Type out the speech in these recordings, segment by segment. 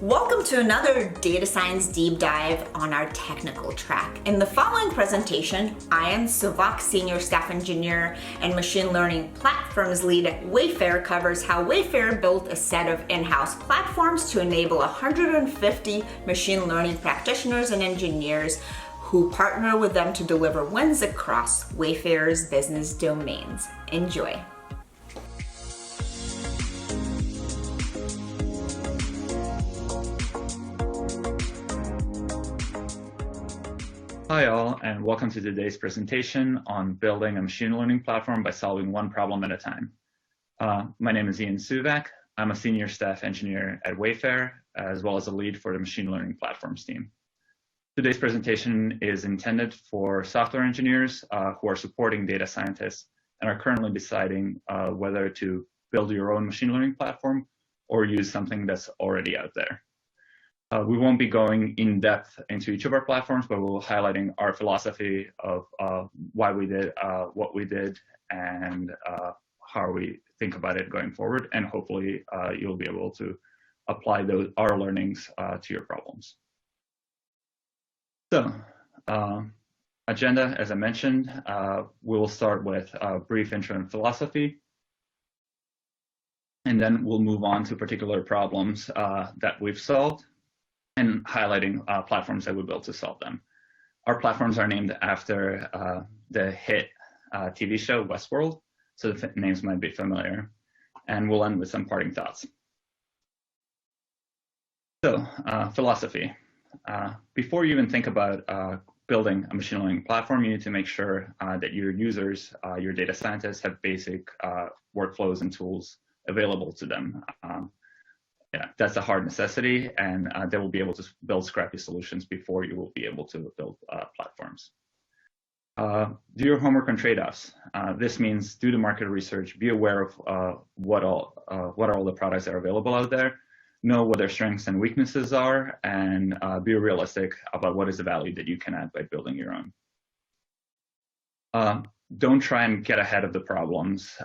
Welcome to another data science deep dive on our technical track. In the following presentation, I am Suvak, Senior Staff Engineer and Machine Learning Platforms Lead at Wayfair, covers how Wayfair built a set of in-house platforms to enable 150 machine learning practitioners and engineers who partner with them to deliver wins across Wayfair's business domains. Enjoy. Hi all, and welcome to today's presentation on building a machine learning platform by solving one problem at a time. My name is Ian Suvak. I'm a senior staff engineer at Wayfair, as well as a lead for the machine learning platforms team. Today's presentation is intended for software engineers who are supporting data scientists and are currently deciding whether to build your own machine learning platform or use something that's already out there. We won't be going in depth into each of our platforms, but we'll be highlighting our philosophy of why we did what we did and how we think about it going forward. And hopefully you'll be able to apply our learnings to your problems. So agenda, as I mentioned, we'll start with a brief intro and philosophy. And then we'll move on to particular problems that we've solved and highlighting platforms that we built to solve them. Our platforms are named after the hit TV show Westworld, so the names might be familiar. And we'll end with some parting thoughts. So, philosophy. Before you even think about building a machine learning platform, you need to make sure that your users, your data scientists, have basic workflows and tools available to them. Yeah, that's a hard necessity, and they will be able to build scrappy solutions before you will be able to build platforms. Do your homework on trade-offs. This means do the market research, be aware of what are all the products that are available out there, know what their strengths and weaknesses are, and be realistic about what is the value that you can add by building your own. Don't try and get ahead of the problems.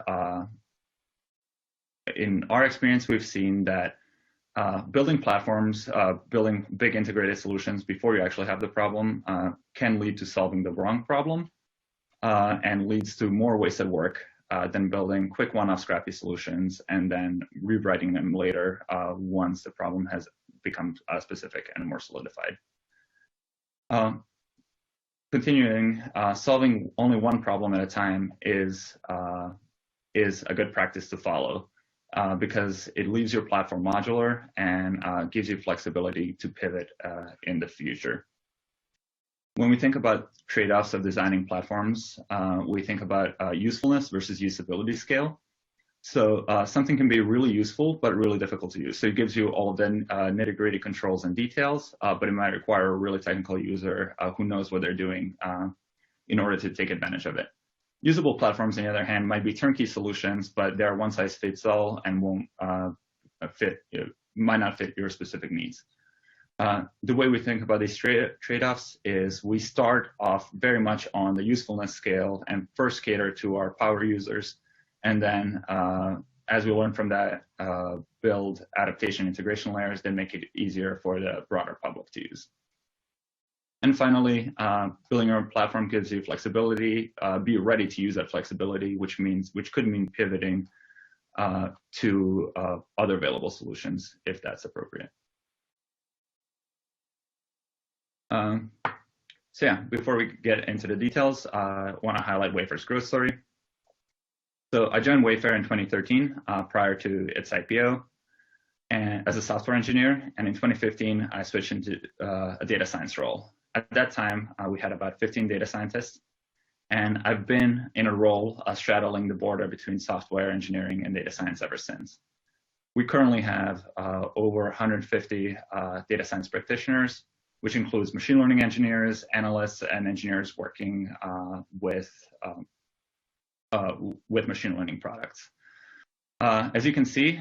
In our experience, we've seen that building platforms, building big integrated solutions before you actually have the problem can lead to solving the wrong problem and leads to more wasted work than building quick one-off scrappy solutions and then rewriting them later once the problem has become specific and more solidified. Continuing, solving only one problem at a time is a good practice to follow. Because it leaves your platform modular and gives you flexibility to pivot in the future. When we think about trade-offs of designing platforms, we think about usefulness versus usability scale. So something can be really useful, but really difficult to use. So it gives you all of the nitty-gritty controls and details, but it might require a really technical user who knows what they're doing in order to take advantage of it. Usable platforms, on the other hand, might be turnkey solutions, but they're one-size-fits-all and won't might not fit your specific needs. The way we think about these trade-offs is we start off very much on the usefulness scale and first cater to our power users, and then as we learn from that, build adaptation integration layers that make it easier for the broader public to use. And finally, building your own platform gives you flexibility. Be ready to use that flexibility, which could mean pivoting to other available solutions if that's appropriate. So yeah, before we get into the details, I want to highlight Wayfair's growth story. So I joined Wayfair in 2013 prior to its IPO and as a software engineer, and in 2015 I switched into a data science role. At that time, we had about 15 data scientists, and I've been in a role straddling the border between software engineering and data science ever since. We currently have over 150 data science practitioners, which includes machine learning engineers, analysts, and engineers working with machine learning products. As you can see,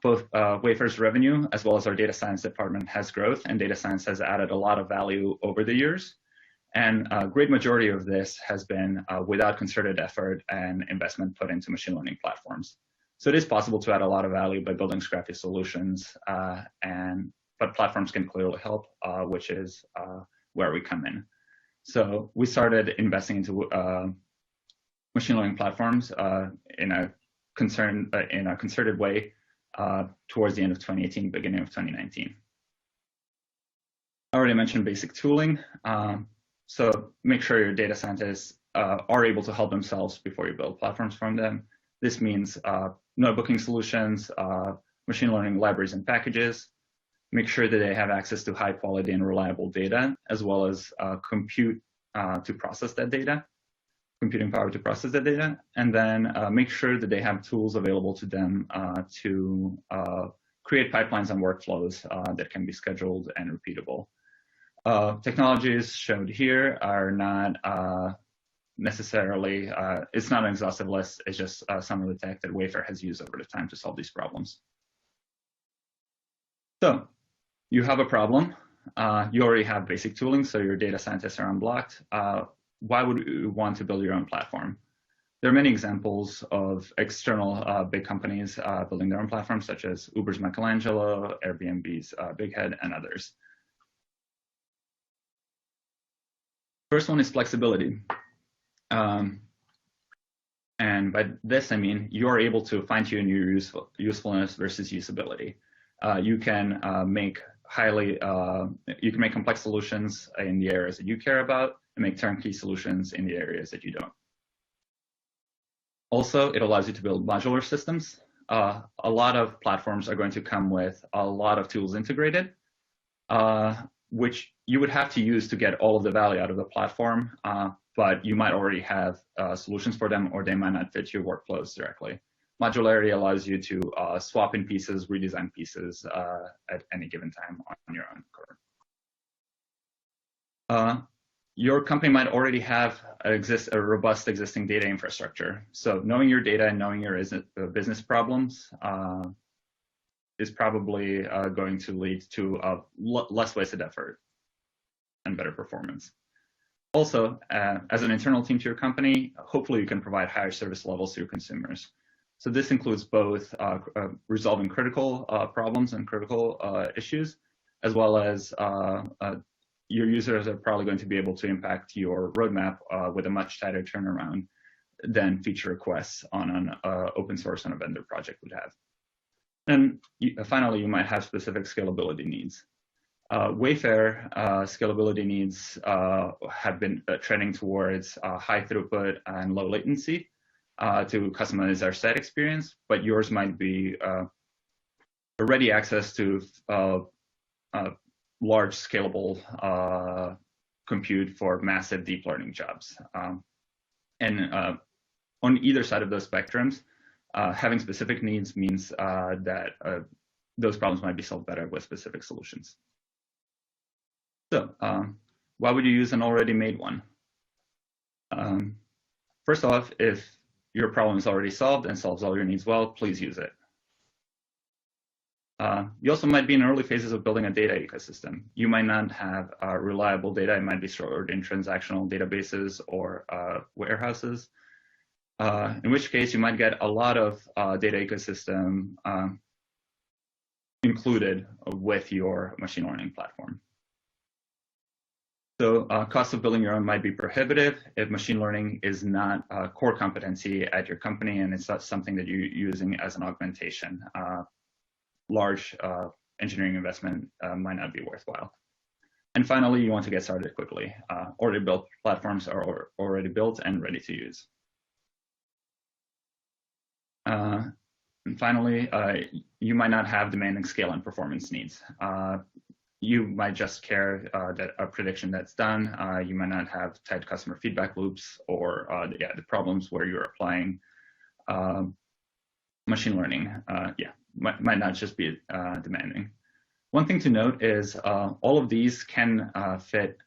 both Wayfair's revenue as well as our data science department has growth, and data science has added a lot of value over the years. And a great majority of this has been without concerted effort and investment put into machine learning platforms. So it is possible to add a lot of value by building scrappy solutions and but platforms can clearly help, which is where we come in. So we started investing into machine learning platforms in a concerted way towards the end of 2018, beginning of 2019. I already mentioned basic tooling. So make sure your data scientists are able to help themselves before you build platforms from them. This means notebooking solutions, machine learning libraries and packages. Make sure that they have access to high quality and reliable data, as well as compute to process that data, computing power to process that data, and then make sure that they have tools available to them to create pipelines and workflows that can be scheduled and repeatable. Technologies showed here are not necessarily, it's not an exhaustive list, it's just some of the tech that Wayfair has used over the time to solve these problems. So you have a problem, you already have basic tooling, so your data scientists are unblocked. Why would you want to build your own platform? There are many examples of external big companies building their own platforms, such as Uber's Michelangelo, Airbnb's Big Head, and others. First one is flexibility. And by this, I mean, you're able to fine-tune your usefulness versus usability. You can make complex solutions in the areas that you care about and make turnkey solutions in the areas that you don't. Also, it allows you to build modular systems. A lot of platforms are going to come with a lot of tools integrated, which you would have to use to get all of the value out of the platform, but you might already have solutions for them, or they might not fit your workflows directly. Modularity allows you to swap in pieces, redesign pieces at any given time on your own code. Your company might already have a robust existing data infrastructure. So knowing your data and knowing your business problems is probably going to lead to less wasted effort and better performance. Also, as an internal team to your company, hopefully you can provide higher service levels to your consumers. So this includes both resolving critical problems and critical issues, as well as your users are probably going to be able to impact your roadmap with a much tighter turnaround than feature requests on an open source on a vendor project would have. And finally, you might have specific scalability needs. Wayfair scalability needs have been trending towards high throughput and low latency to customize our site experience, but yours might be ready access to large scalable compute for massive deep learning jobs. And on either side of those spectrums, having specific needs means that those problems might be solved better with specific solutions. So why would you use an already made one? First off, if your problem is already solved and solves all your needs well, please use it. You also might be in early phases of building a data ecosystem. You might not have reliable data. It might be stored in transactional databases or warehouses, in which case you might get a lot of data ecosystem included with your machine learning platform. So cost of building your own might be prohibitive if machine learning is not a core competency at your company and it's not something that you're using as an augmentation. Large engineering investment might not be worthwhile. And finally, you want to get started quickly. Already built platforms are already built and ready to use. And finally, you might not have demanding scale and performance needs. You might just care that a prediction that's done. You might not have tight customer feedback loops or the problems where you're applying machine learning. Might not just be demanding. One thing to note is all of these can fit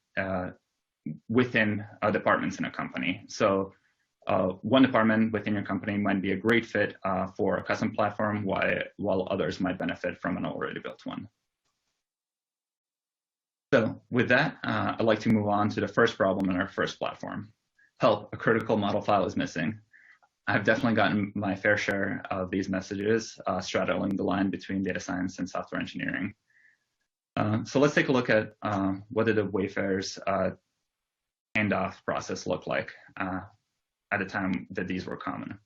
within departments in a company. So one department within your company might be a great fit for a custom platform, while others might benefit from an already built one. So with that, I'd like to move on to the first problem in our first platform. Help, a critical model file is missing. I've definitely gotten my fair share of these messages straddling the line between data science and software engineering. So let's take a look at what did the Wayfair's handoff process look like at the time that these were common.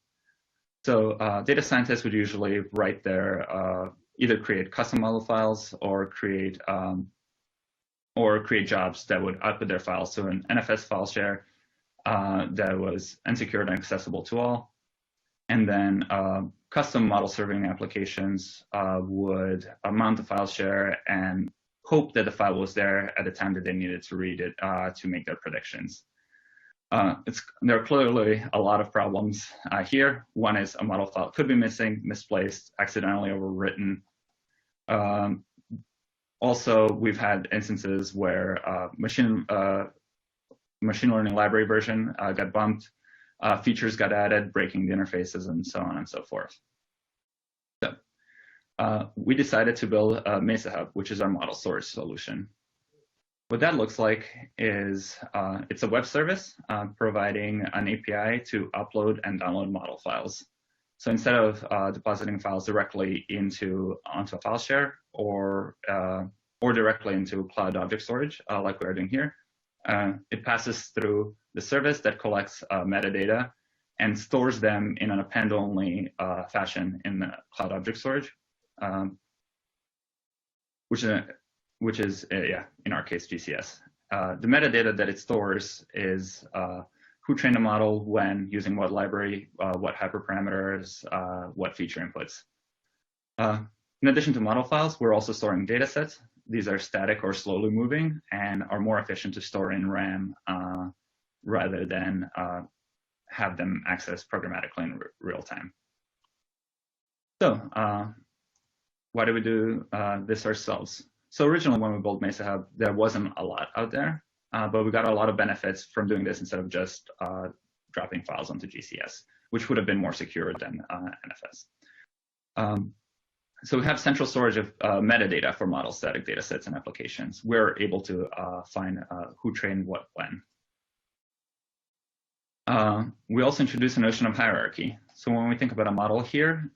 So data scientists would usually write their either create custom model files or create jobs that would output their files to an NFS file share that was unsecured and accessible to all. And then custom model serving applications would mount the file share and hope that the file was there at the time that they needed to read it to make their predictions. There are clearly a lot of problems here. One is a model file could be missing, misplaced, accidentally overwritten. Also, we've had instances where machine learning library version got bumped, features got added, breaking the interfaces, and so on and so forth. So we decided to build Mesa Hub, which is our model storage solution. What that looks like is it's a web service providing an API to upload and download model files. So instead of depositing files directly onto a file share or directly into cloud object storage, like we're doing here, it passes through the service that collects metadata and stores them in an append-only fashion in the cloud object storage, which is in our case, GCS. The metadata that it stores is who trained the model, when, using what library, what hyperparameters, what feature inputs. In addition to model files, we're also storing data sets. These are static or slowly moving and are more efficient to store in RAM rather than have them accessed programmatically in real time. So why do we do this ourselves? So originally when we built Mesa Hub, there wasn't a lot out there, but we got a lot of benefits from doing this instead of just dropping files onto GCS, which would have been more secure than NFS. So we have central storage of metadata for model static data sets and applications. We're able to find who trained what when. We also introduce a notion of hierarchy. So when we think about a model here,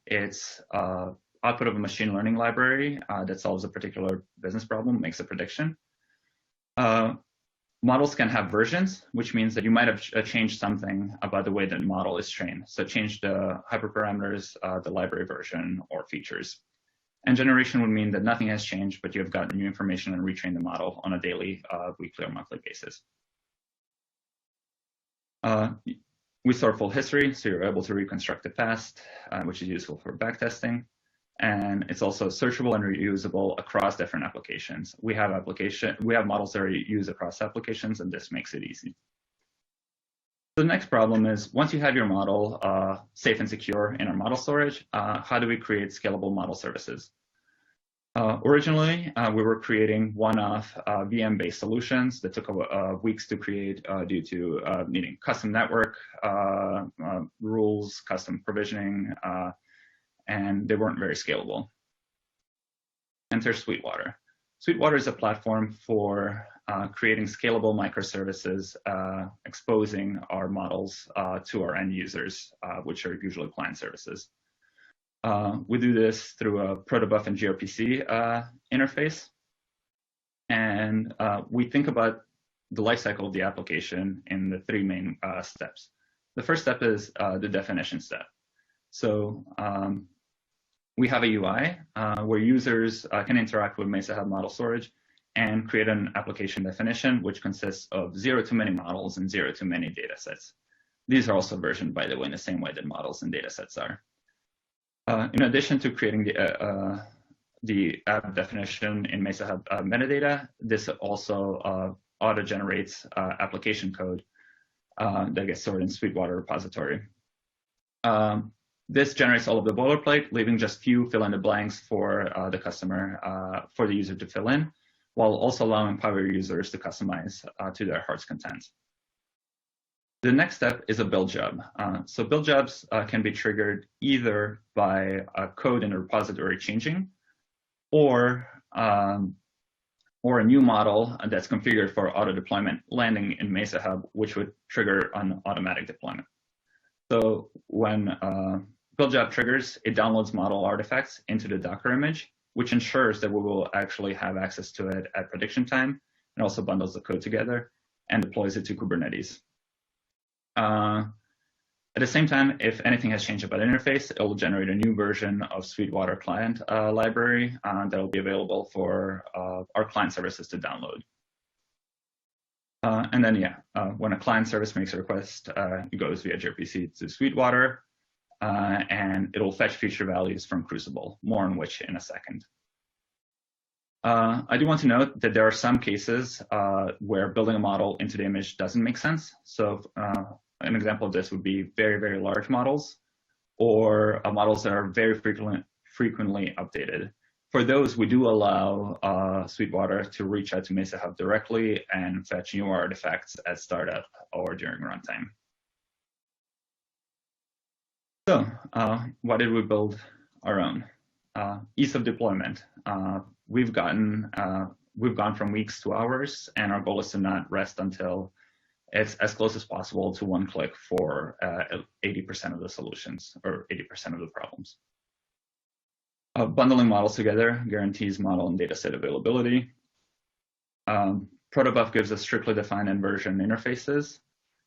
it's output of a machine learning library that solves a particular business problem, makes a prediction. Models can have versions, which means that you might have changed something about the way that model is trained. So change the hyperparameters, the library version, or features. And generation would mean that nothing has changed, but you have gotten new information and retrained the model on a daily, weekly, or monthly basis. We store full history, so you're able to reconstruct the past, which is useful for backtesting. And it's also searchable and reusable across different applications. We have models that are used across applications, and this makes it easy. The next problem is, once you have your model safe and secure in our model storage, how do we create scalable model services? Originally, we were creating one-off VM-based solutions that took weeks to create due to needing custom network rules, custom provisioning, and they weren't very scalable. Enter Sweetwater. Sweetwater is a platform for creating scalable microservices, exposing our models to our end users, which are usually client services. We do this through a protobuf and gRPC interface. And we think about the lifecycle of the application in the three main steps. The first step is the definition step. So we have a UI where users can interact with Mesa Hub model storage and create an application definition, which consists of 0 to many models and 0 to many data sets. These are also versioned, by the way, in the same way that models and data sets are. In addition to creating the app definition in Mesa Hub metadata, this also auto-generates application code that gets stored in Sweetwater repository. This generates all of the boilerplate, leaving just few fill-in-the-blanks for the customer, for the user to fill in, while also allowing power users to customize to their heart's content. The next step is a build job. So build jobs can be triggered either by code in a repository changing, or a new model that's configured for auto deployment landing in Mesa Hub, which would trigger an automatic deployment. So when build job triggers, it downloads model artifacts into the Docker image, which ensures that we will actually have access to it at prediction time, and also bundles the code together and deploys it to Kubernetes. At the same time, if anything has changed about the interface, it will generate a new version of Sweetwater client library that will be available for our client services to download. And then, when a client service makes a request, it goes via gRPC to Sweetwater, and it'll fetch feature values from Crucible, more on which in a second. I do want to note that there are some cases where building a model into the image doesn't make sense. So an example of this would be very, very large models, or models that are very frequently updated. For those, we do allow Sweetwater to reach out to Mesa Hub directly and fetch new artifacts at startup or during runtime. So why did we build our own? Ease of deployment. We've gone from weeks to hours, and our goal is to not rest until it's as close as possible to one click for 80% of the solutions or 80% of the problems. Bundling models together guarantees model and dataset availability. Protobuf gives us strictly defined and version interfaces,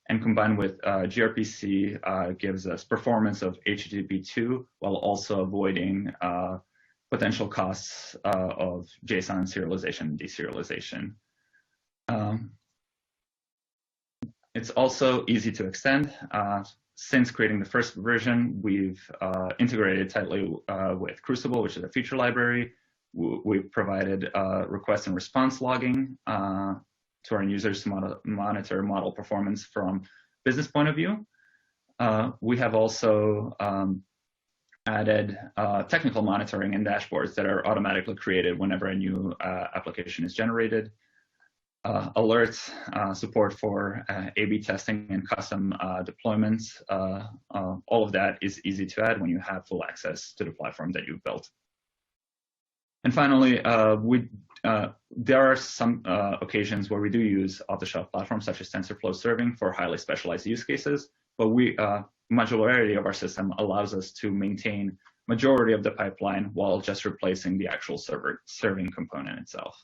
and combined with gRPC gives us performance of HTTP2 while also avoiding potential costs of JSON serialization and deserialization. It's also easy to extend. Since creating the first version, we've integrated tightly with Crucible, which is a feature library. We've provided request and response logging to our users to monitor model performance from business point of view. We have also added technical monitoring and dashboards that are automatically created whenever a new application is generated. Alerts, support for A/B testing and custom deployments. All of that is easy to add when you have full access to the platform that you've built. And finally, there are some occasions where we do use off-the-shelf platforms such as TensorFlow serving for highly specialized use cases, but modularity of our system allows us to maintain majority of the pipeline while just replacing the actual serving component itself.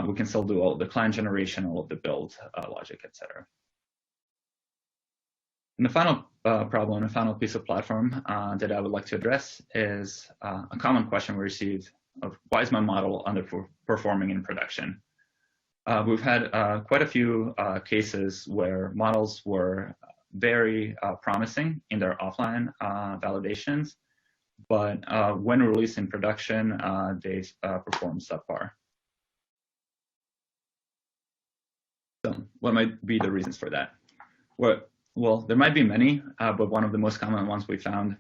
We can still do all of the client generation, all of the build logic, etc. And the final problem, the final piece of platform that I would like to address is a common question we received of why is my model underperforming in production? We've had quite a few cases where models were very promising in their offline validations, but when released in production, they perform subpar. So what might be the reasons for that? Well, there might be many, but one of the most common ones we found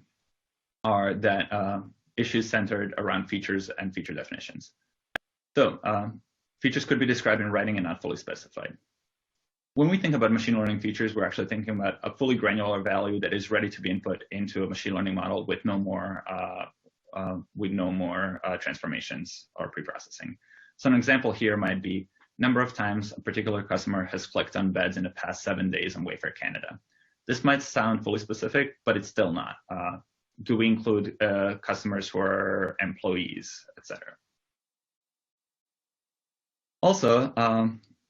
are that issues centered around features and feature definitions. So features could be described in writing and not fully specified. When we think about machine learning features, we're actually thinking about a fully granular value that is ready to be input into a machine learning model with no more transformations or preprocessing. So an example here might be number of times a particular customer has clicked on beds in the past 7 days on Wayfair Canada. This might sound fully specific, but it's still not. Do we include customers who are employees, etc.? Also,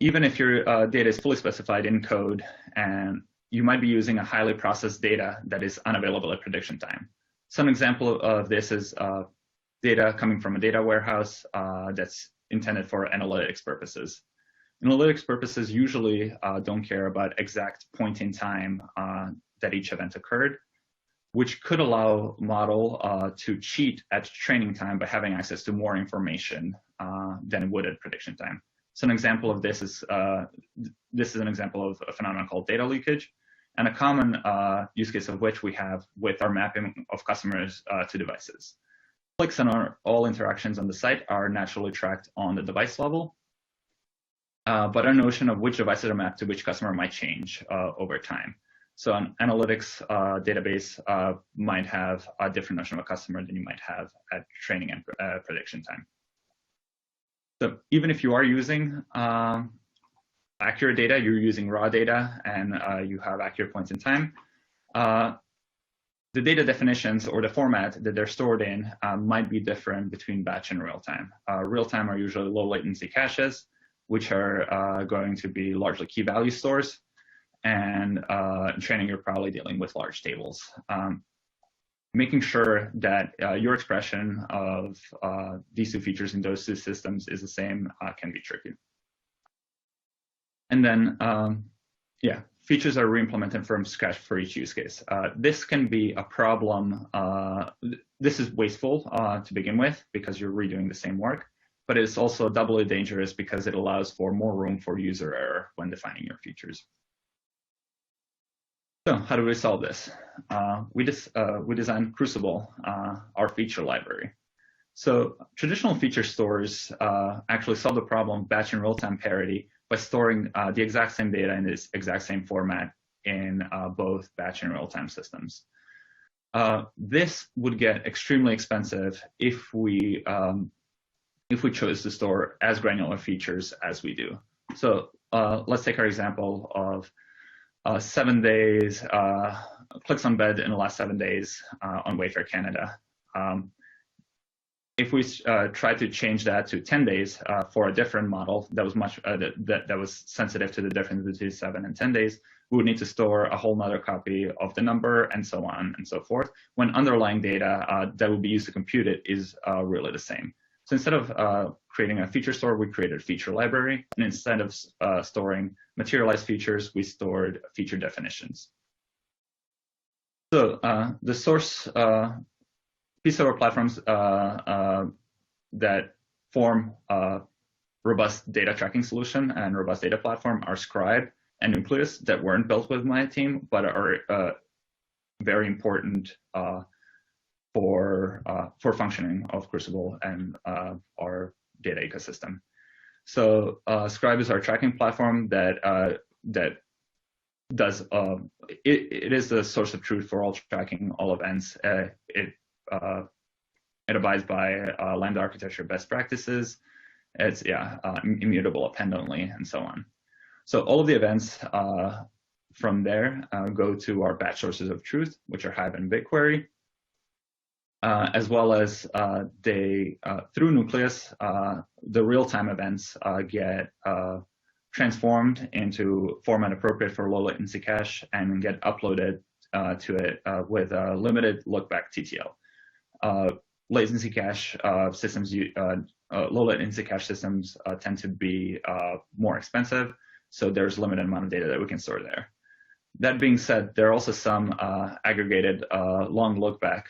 even if your data is fully specified in code, and you might be using a highly processed data that is unavailable at prediction time. So an example of this is data coming from a data warehouse that's intended for analytics purposes. Analytics purposes usually don't care about exact point in time that each event occurred, which could allow model to cheat at training time by having access to more information than it would at prediction time. So an example of this is an example of a phenomenon called data leakage, and a common use case of which we have with our mapping of customers to devices. Clicks and all interactions on the site are naturally tracked on the device level, but our notion of which devices are mapped to which customer might change over time. So an analytics database might have a different notion of a customer than you might have at training and prediction time. So even if you are using accurate data, you're using raw data, and you have accurate points in time, the data definitions or the format that they're stored in might be different between batch and real-time. Real-time are usually low latency caches, which are going to be largely key value stores. And in training, you're probably dealing with large tables. Making sure that your expression of these two features in those two systems is the same can be tricky. And then, yeah, features are re-implemented from scratch for each use case. This can be a problem. This is wasteful to begin with because you're redoing the same work, but it's also doubly dangerous because it allows for more room for user error when defining your features. So how do we solve this? We designed Crucible, our feature library. So traditional feature stores actually solve the problem of batch and real-time parity by storing the exact same data in this exact same format in both batch and real-time systems. This would get extremely expensive if we chose to store as granular features as we do. So let's take our example of 7 days, clicks on bed in the last 7 days on Wayfair Canada. If we try to change that to 10 days for a different model that was that was sensitive to the difference between 7 and 10 days, we would need to store a whole nother copy of the number and so on and so forth, when underlying data that would be used to compute it is really the same. So instead of creating a feature store, we created a feature library, and instead of storing materialized features, we stored feature definitions. So the source piece of our platforms that form a robust data tracking solution and robust data platform are Scribe and Nucleus that weren't built with my team, but are very important for functioning of Crucible and our data ecosystem. So Scribe is our tracking platform that does it is the source of truth for all tracking all events. It abides by Lambda architecture best practices. It's immutable, append only, and so on. So all of the events from there go to our batch sources of truth, which are Hive and BigQuery. As well as through Nucleus, the real-time events get transformed into format appropriate for low latency cache and get uploaded to it with a limited lookback TTL. Latency cache systems, low latency cache systems tend to be more expensive, so there's a limited amount of data that we can store there. That being said, there are also some aggregated long lookback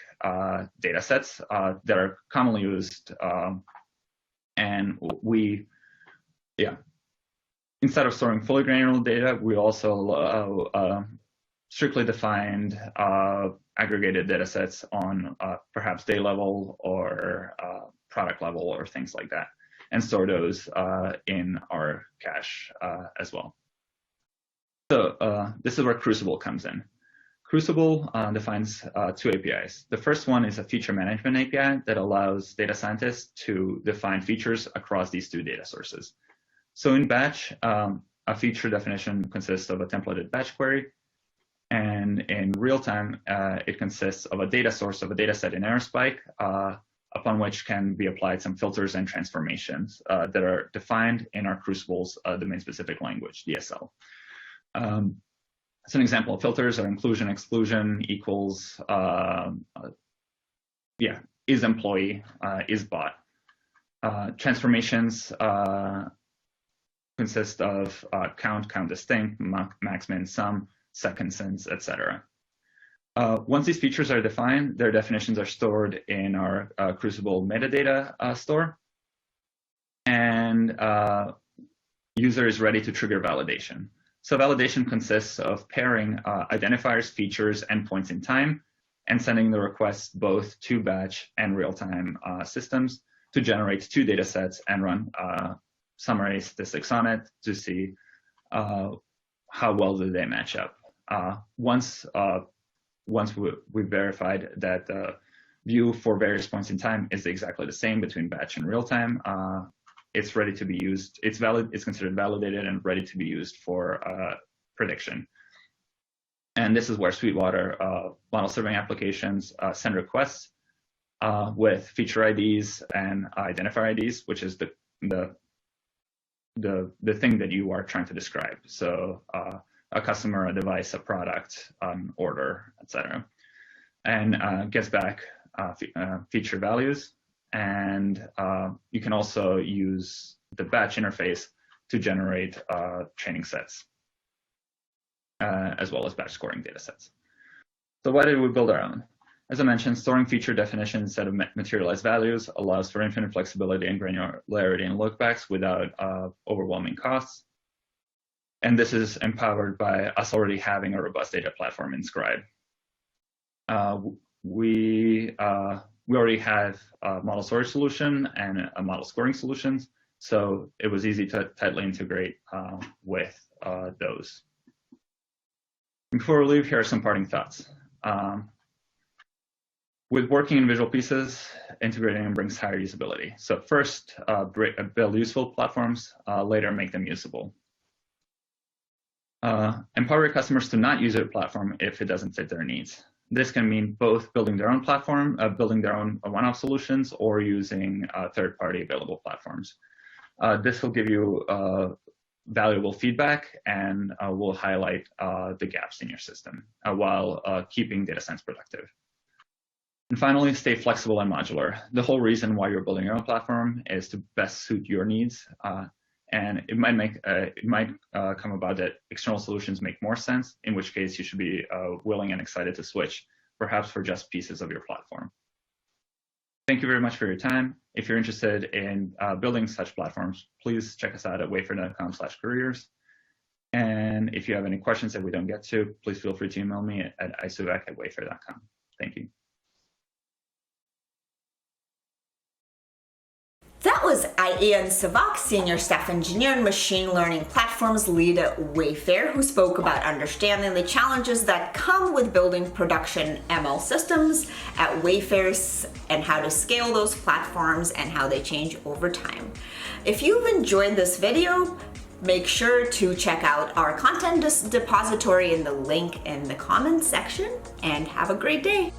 data sets that are commonly used, and instead of storing fully granular data, we also strictly defined aggregated data sets on perhaps day level or product level or things like that, and store those in our cache as well. So this is where Crucible comes in. Crucible defines two APIs. The first one is a feature management API that allows data scientists to define features across these two data sources. So in batch, a feature definition consists of a templated batch query. And in real time, it consists of a data source of a data set in Aerospike, upon which can be applied some filters and transformations that are defined in our Crucible's domain-specific language, DSL. As an example of filters are inclusion, exclusion, equals, is employee, is bot. Transformations consist of count, count distinct, max, min, sum, second, since, etc. Once these features are defined, their definitions are stored in our Crucible metadata store, and user is ready to trigger validation. So validation consists of pairing identifiers, features, and points in time, and sending the request both to batch and real-time systems to generate two data sets and run summary statistics on it to see how well do they match up. Once we've verified that the view for various points in time is exactly the same between batch and real-time, it's ready to be used. It's valid. It's considered validated and ready to be used for prediction. And this is where Sweetwater model serving applications send requests with feature IDs and identifier IDs, which is the thing that you are trying to describe. So a customer, a device, a product, order, etc. And gets back feature values. And you can also use the batch interface to generate training sets, as well as batch scoring data sets. So why did we build our own? As I mentioned, storing feature definitions instead of materialized values allows for infinite flexibility and granularity in lookbacks without overwhelming costs. And this is empowered by us already having a robust data platform in Scribe. We already have a model storage solution and a model scoring solutions, so it was easy to tightly integrate with those. Before we leave, here are some parting thoughts. With working in visual pieces, integrating brings higher usability. So first, build useful platforms, later make them usable. Empower your customers to not use your platform if it doesn't fit their needs. This can mean both building their own platform, building their own one-off solutions, or using third-party available platforms. This will give you valuable feedback and will highlight the gaps in your system while keeping data science productive. And finally, stay flexible and modular. The whole reason why you're building your own platform is to best suit your needs. And it might come about that external solutions make more sense, in which case you should be willing and excited to switch, perhaps for just pieces of your platform. Thank you very much for your time. If you're interested in building such platforms, please check us out at wayfair.com/careers. And if you have any questions that we don't get to, please feel free to email me at isuvak@wayfair.com. Thank you. That was Ian Suvak, Senior Staff Engineer and Machine Learning Platforms Lead at Wayfair, who spoke about understanding the challenges that come with building production ML systems at Wayfair and how to scale those platforms and how they change over time. If you've enjoyed this video, make sure to check out our content depository in the link in the comments section, and have a great day.